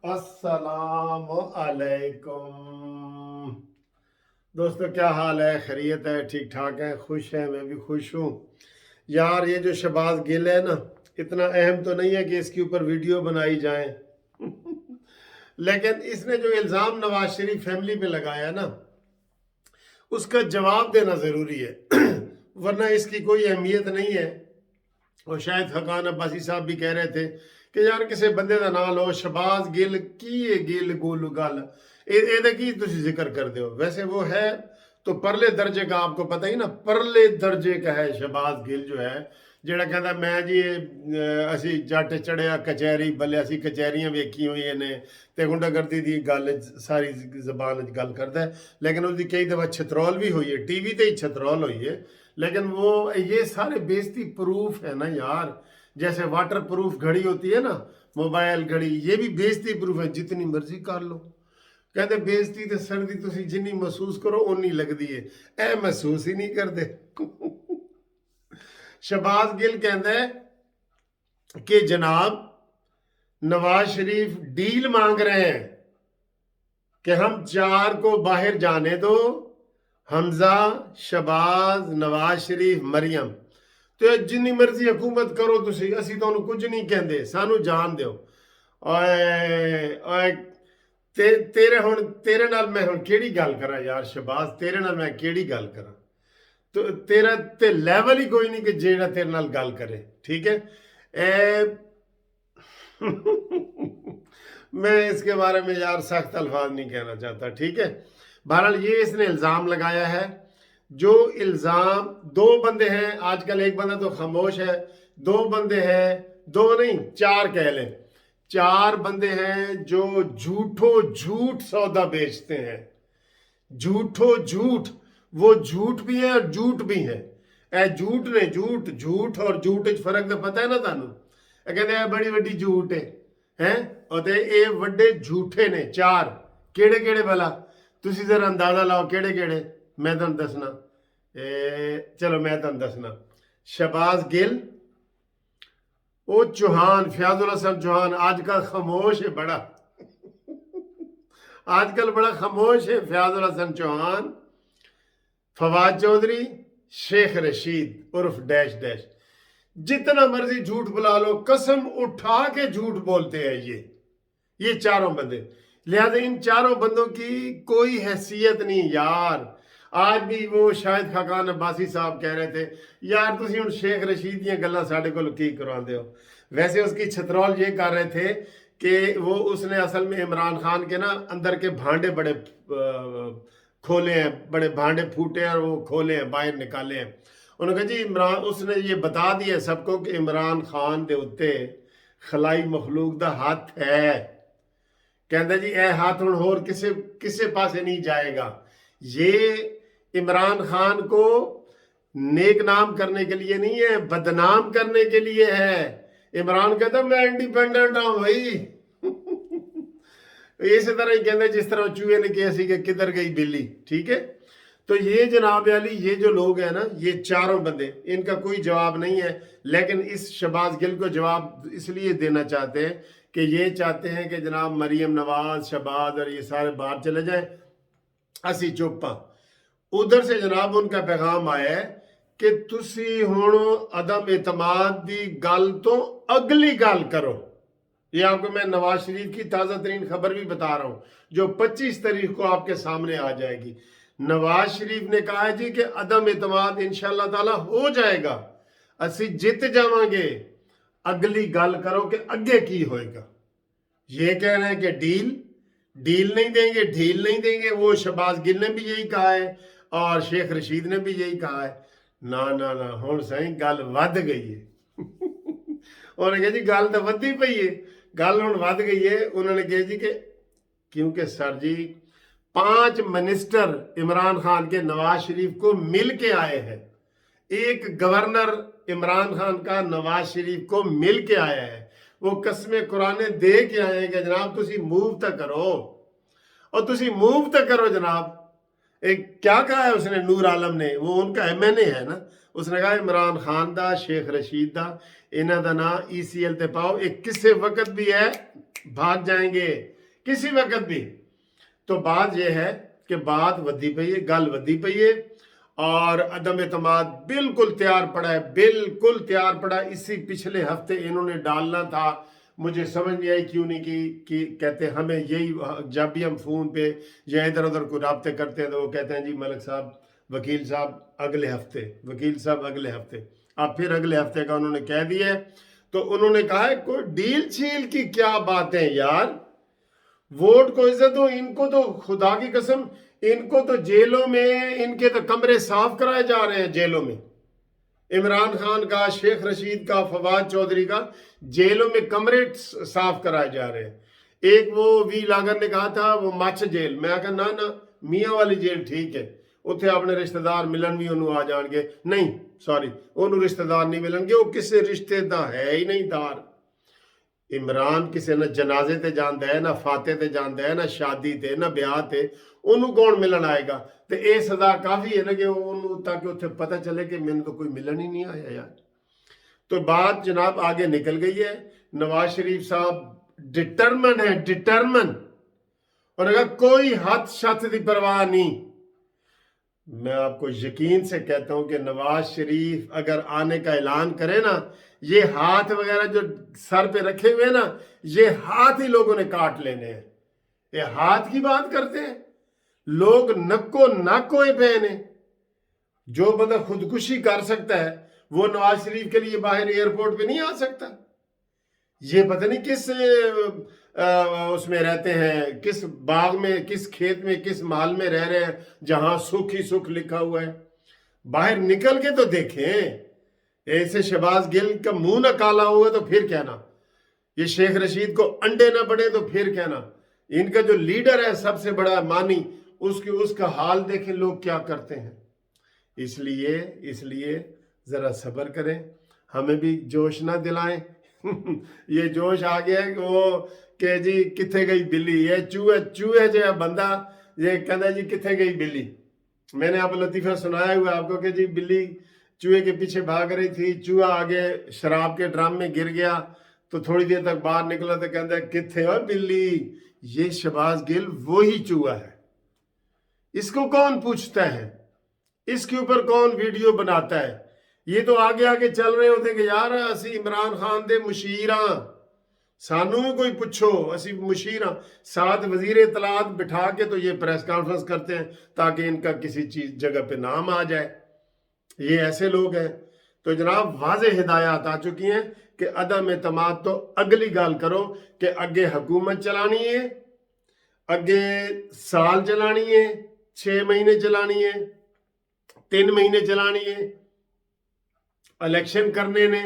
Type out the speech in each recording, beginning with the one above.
अस्सलाम अलैकुम दोस्तों, क्या हाल है? खैरियत है? ठीक ठाक है? खुश है? मैं भी खुश हूँ यार। ये जो शहबाज गिल है ना, इतना अहम तो नहीं है कि इसके ऊपर वीडियो बनाई जाए लेकिन इसने जो इल्ज़ाम नवाज शरीफ फैमिली पे लगाया ना, उसका जवाब देना ज़रूरी है वरना इसकी कोई अहमियत नहीं है। और शायद हकान अब्बासी साहब भी कह रहे थे कि यार किसी बंदे का नाम लो, शहबाज गिल की गिल गोल गल ਇਹਦਾ ਕੀ ਤੁਸੀਂ ਜ਼ਿਕਰ ਕਰਦੇ ਹੋ। वैसे वो है तो परले दर्जे का, आपको पता ही ना, परले दर्जे का है शहबाज गिल जो है, ਜਿਹੜਾ ਕਹਿੰਦਾ ਮੈਂ ਜੀ ਅਸੀਂ ਜੱਟ ਚੜਿਆ ਕਚਹਿਰੀ ਬੱਲੇ, ਅਸੀਂ ਕਚਹਿਰੀਆਂ ਵੇਖੀ ਹੋਈਆਂ ਨੇ ਤੇ ਗੁੰਡਾਗਰਦੀ ਦੀ ਗੱਲ ਸਾਰੀ ਜ਼ਬਾਨ ਵਿੱਚ ਗੱਲ ਕਰਦਾ। लेकिन उसकी कई दफ़ा छतरौल भी हुई है, टीवी ਤੇ ही छतरौल हुई है। लेकिन वो ये सारे बेइज्जती प्रूफ है ना यार। जैसे वाटर प्रूफ घड़ी होती है ना, मोबाइल घड़ी, ये भी बेइज्जती प्रूफ है। जितनी मर्जी कर लो, कहते बेइज्जती ते सर्दी तुसी जिन्नी महसूस करो उन्नी लगदी है, ए महसूस ही नहीं करते शहबाज गिल कहता है कि जनाब नवाज शरीफ डील मांग रहे हैं कि हम 4 को बाहर जाने दो, हमजा, शहबाज, नवाज शरीफ, मरियम, तो जिन्नी मर्जी हुकूमत करो तुसी, असी तो कुछ नहीं कहते, सानू जान दो। ओए तेरे हुण तेरे नाल मैं हुण केड़ी गल करा यार शहबाज, तेरे नाल मैं केड़ी गल करा? तो तेरा ते लेवल ही कोई नहीं कि जेड़ा तेरे नाल गल करे, ठीक है। मैं इसके बारे में यार सख्त अल्फाज नहीं कहना चाहता, ठीक है। बहरहाल ये इसने इल्ज़ाम लगाया है। जो इल्ज़ाम, 2 बंदे हैं आजकल, एक बंदा तो खामोश है, 2 बंदे हैं, 2 नहीं 4 कह लें, 4 बंदे हैं जो झूठ सौदा बेचते हैं। झूठ, वो झूठ भी है और झूठ भी है। झूठ ने झूठ और झूठ फर्क तो पता है ना थानू। कहते बड़ी वड्डी झूठ है और ये वड्डे झूठे ने 4। केड़े केड़े भला तुसी जरा अंदाजा लाओ, केड़े केड़े? मैं तुहानू दसना, चलो मैं तुहानू दसना। शहबाज गिल, वो चौहान, फयाजुल हसन चौहान, आजकल खामोश है बड़ा आजकल बड़ा खामोश है फयाजुल हसन चौहान, फवाद चौधरी, शेख रशीद उर्फ डैश डैश। जितना मर्जी झूठ बुला लो, कसम उठा के झूठ बोलते हैं ये 4 बंदे। लिहाजा इन 4 बंदों की कोई हैसियत नहीं यार। आज भी वो शायद खाकान अब्बासी साहब कह रहे थे यार तुसी हुण शेख रशीद दी गल्लां साडे कोल की करवांदे हो। वैसे उसकी छतरौल ये कर रहे थे कि वो उसने असल में इमरान खान के ना अंदर के भांडे बड़े खोले हैं, बड़े भांडे फूटे हैं और वो खोले हैं, बाहर निकाले हैं। उन्होंने कहा जी इमरान, उसने ये बता दिया सबको कि इमरान खान दे उत्ते खलाई मखलूक दा हाथ है। कहता जी ए हाथ हुण होर किसे पासे नहीं जाएगा। ये इमरान खान को नेक नाम करने के लिए नहीं है, बदनाम करने के लिए है। इमरान कहता मैं इंडिपेंडेंट हूं भाई इस तरह ही कहते जिस तरह चूहे ने किया सी कि किधर गई बिल्ली, ठीक है। तो ये जनाब अली, ये जो लोग हैं ना, ये 4 बंदे, इनका कोई जवाब नहीं है। लेकिन इस शहबाज गिल को जवाब इसलिए देना चाहते हैं कि ये चाहते हैं कि जनाब मरियम, नवाज, शहबाज और ये सारे बाहर चले जाएं, असी चुप हाँ। उधर से जनाब उनका पैगाम आया है कि तुसी हुण अदम एतमाद दी गल तो अगली गल करो। ये आपको मैं नवाज शरीफ की ताज़ा तरीन खबर भी बता रहा हूँ जो 25 तारीख को आपके सामने आ जाएगी। नवाज शरीफ ने कहा है जी कि अदम एतमाद इंशाअल्लाह ताला हो जाएगा, असी जित जावांगे, अगली गल करो कि अगे की होएगा। ये कह रहे हैं कि डील नहीं देंगे, ढील नहीं देंगे। वो शहबाज गिल ने भी यही कहा है और शेख रशीद ने भी यही कहा है। ना ना ना हुण सही गल वध गई है उन्होंने कहा जी गल तो वधी पई है, गल हुण वध गई है। उन्होंने कहा जी कि क्योंकि सर जी 5 मिनिस्टर इमरान खान के नवाज शरीफ को मिल के आए हैं। एक गवर्नर इमरान खान का नवाज शरीफ को मिल के आया है। वो कस्में कुराने दे के आए हैं कि जनाब तुसी मूव तक करो, और तुसी मूव तक करो जनाब। एक क्या कहा है उसने, नूर आलम ने, वो उनका MNA है ना, उसने कहा इमरान खान दा, शेख रशीद दा, इन्हां दा नां ECL ते पाओ, एक किसी वक्त भी है भाग जाएंगे। किसी वक्त भी। तो बात यह है कि बात वधी पई है, गल वधी पई है और अदम एतमाद बिल्कुल तैयार पड़ा है, बिल्कुल तैयार पड़ा है। इसी पिछले हफ्ते इन्होंने डालना था, मुझे समझ नहीं आई क्यों नहीं कि कहते हमें यही, जब भी हम फ़ोन पे या इधर उधर कोई रबते करते हैं तो वो कहते हैं जी मलिक साहब, वकील साहब अगले हफ्ते, वकील साहब अगले हफ्ते। अब फिर अगले हफ्ते का उन्होंने कह दिया है। तो उन्होंने कहा है कोई डील छील की क्या बातें यार, वोट को इज्जत दो। इनको तो खुदा की कसम, इनको तो जेलों में इनके तो कमरे साफ कराए जा रहे हैं जेलों में। इमरान खान का, शेख रशीद का, फवाद चौधरी का जेलों में कमरे साफ कराए जा रहे हैं। एक वो वी लागर ने कहा था वो मच जेल, मैं कहा ना ना मियाँ वाली जेल ठीक है, उत्थे अपने रिश्तेदार मिलन भी उन्होंने आ जाएंगे। नहीं सॉरी, उन्होंने रिश्तेदार नहीं मिलेंगे, वो किसी रिश्ते का है ही नहीं दार। इमरान किसी ना जनाजे ते जांदा है, ना फाते ते जांदा है, ना शादी ते, ना ब्याह ते, ਉਹਨੂੰ कौन मिलन आएगा। तो ये सजा काफ़ी है ना कि ਉਹਨੂੰ ताकि ਉੱਥੇ पता चले कि मैंने तो कोई मिलन ही नहीं आया यार। तो बात जनाब आगे निकल गई है। नवाज शरीफ साहब डिटरमन है, डिटरमन, और अगर कोई हद शत की परवाह नहीं। मैं आपको यकीन से कहता हूं कि नवाज शरीफ अगर आने का ऐलान करे ना, ये हाथ वगैरह जो सर पे रखे हुए ना, ये हाथ ही लोगों ने काट लेने हैं। ये हाथ की बात करते हैं लोग, नक्को नाक होए पे ने। जो बंदा खुदकुशी कर सकता है वो नवाज शरीफ के लिए बाहर एयरपोर्ट पे नहीं आ सकता। ये पता नहीं किस उसमें रहते हैं, किस बाग में, किस खेत में, किस महल में रह रहे हैं जहां सुख ही सुख लिखा हुआ है। बाहर निकल के तो देखें। ऐसे शहबाज गिल का मुंह ना काला हुआ तो फिर कहना, ये शेख रशीद को अंडे ना पड़े तो फिर कहना। इनका जो लीडर है सबसे बड़ा मानी, उसका हाल देखें लोग क्या करते हैं। इसलिए जरा सब्र करें, हमें भी जोश ना दिलाएं। ये जोश आ गया है कि वो कि जी किथे गई बिल्ली, ये चूहे जो है बंदा ये कहता जी किथे गई बिल्ली। मैंने आप लतीफ़ा सुनाया हुआ आपको कि जी बिल्ली चूहे के पीछे भाग रही थी, चूहा आगे शराब के ड्रम में गिर गया, तो थोड़ी देर तक बाहर निकला तो कहता है किथे हो बिल्ली। ये शहबाज गिल वही चूहा है। इसको कौन पूछता है, इसके ऊपर कौन वीडियो बनाता है। ये तो आगे आगे चल रहे होते कि यार असी इमरान खान दे मुशीर हां, सानू भी कोई पूछो, असी मुशीर हां। साथ वजीर इतलात बिठा के तो ये प्रेस कॉन्फ्रेंस करते हैं ताकि इनका किसी चीज जगह पे नाम आ जाए। ये ऐसे लोग हैं। तो जनाब वाज़े हिदायत आ चुकी हैं कि अदम एतमाद तो अगली गाल करो कि अगे हुकूमत चलानी है, अगे साल चलानी है, 6 महीने चलानी है, 3 महीने चलानी है, इलेक्शन करने ने।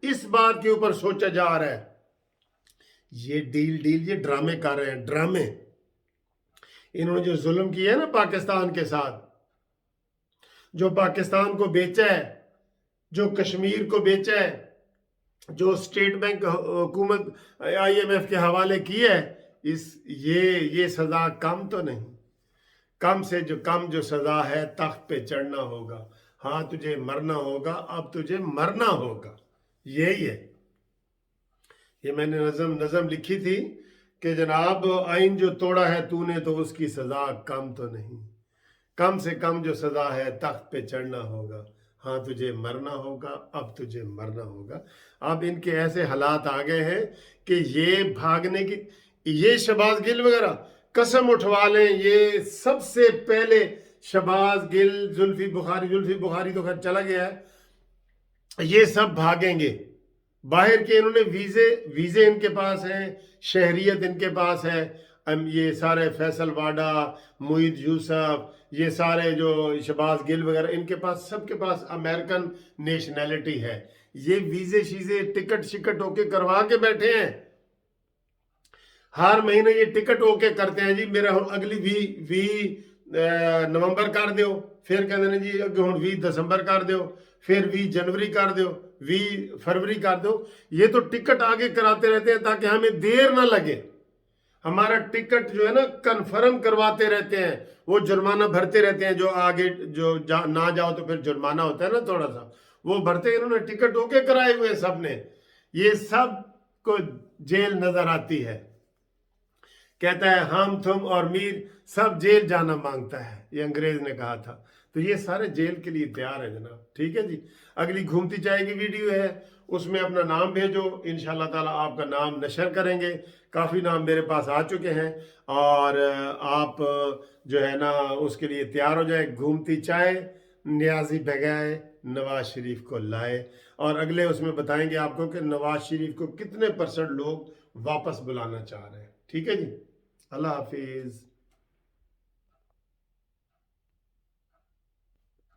इस बात के ऊपर सोचा जा रहा है। ये डील ये ड्रामे कर रहे हैं, ड्रामे। इन्होंने जो जुल्म किया है ना पाकिस्तान के साथ, जो पाकिस्तान को बेचा है, जो कश्मीर को बेचा है, जो स्टेट बैंक हुकूमत IMF के हवाले की है, ये सजा कम तो नहीं। कम से जो कम जो सजा है, तख्त पे चढ़ना होगा। हाँ तुझे मरना होगा, अब तुझे मरना होगा, यही है। ये मैंने नज़म लिखी थी कि जनाब आइन जो तोड़ा है तूने तो उसकी सजा कम तो नहीं। कम से कम जो सजा है, तख्त पे चढ़ना होगा। हाँ तुझे मरना होगा, अब तुझे मरना होगा। अब इनके ऐसे हालात आ गए हैं कि ये भागने की, ये शहबाज गिल वगैरह कसम उठवा लें, ये सबसे पहले शहबाज गिल, जुल्फी बुखारी तो खैर चला गया है, ये सब भागेंगे बाहर के। इन्होंने वीज़े इनके पास हैं, शहरियत इनके पास है। ये सारे फैसल वाडा, मुईद यूसुफ, ये सारे जो शहबाज गिल वगैरह, इनके पास, सबके पास अमेरिकन नेशनैलिटी है। ये वीज़े शीज़े टिकट शिकट होके करवा के बैठे हैं। हर महीने ये टिकट होके करते हैं जी मेरा अगली 20 नवंबर कर दो, फिर कहते हैं जी अगे हुण 20 दिसंबर कर दो, फिर 20 जनवरी कर दो, 20 फरवरी कर दो। ये तो टिकट आगे कराते रहते हैं ताकि हमें देर ना लगे। हमारा टिकट जो है ना कन्फर्म करवाते रहते हैं, वो जुर्माना भरते रहते हैं। जो आगे ना जाओ तो फिर जुर्माना होता है ना थोड़ा सा, वो भरते। इन्होंने टिकट होके कराए हुए सब ने। ये सब को जेल नजर आती है। कहता है हम तुम और मीर सब जेल जाना मांगता है, ये अंग्रेज ने कहा था। तो ये सारे जेल के लिए तैयार है जनाब, ठीक है जी। अगली घूमती चाय की वीडियो है, उसमें अपना नाम भेजो, इंशाल्लाह ताला आपका नाम नशर करेंगे। काफ़ी नाम मेरे पास आ चुके हैं और आप जो है ना उसके लिए तैयार हो जाए। घूमती चाय नियाजी भगाए नवाज शरीफ को लाए, और अगले उसमें बताएंगे आपको कि नवाज शरीफ को कितने % लोग वापस बुलाना चाह रहे हैं, ठीक है जी। अल्लाह हाफिज़।